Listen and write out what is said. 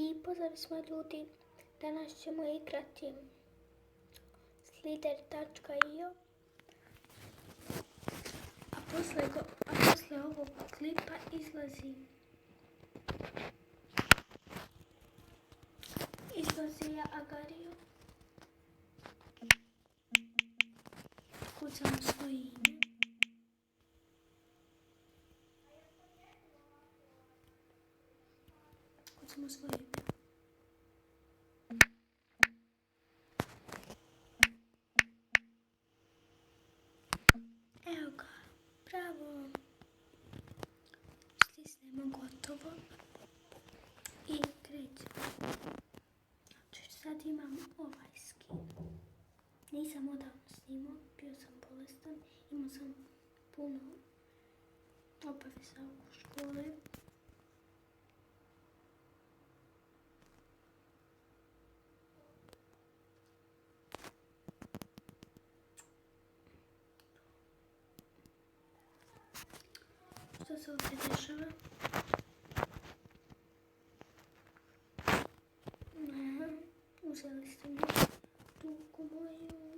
I pozdrav smo ljudi, danas ćemo igrati Slither.io, a posle ovog klipa izlazi Agario. Kucamo svoje ime. Kucamo svoje ime. Evo ga, bravo. Stisnemo gotovo i krećemo. Sad imam ovaj skin. Nisam odavno snimao, bio sam bolestan, imao sam puno obaveza u škole. Što se ovdje dešava? Uzeli ste mi tuku moju.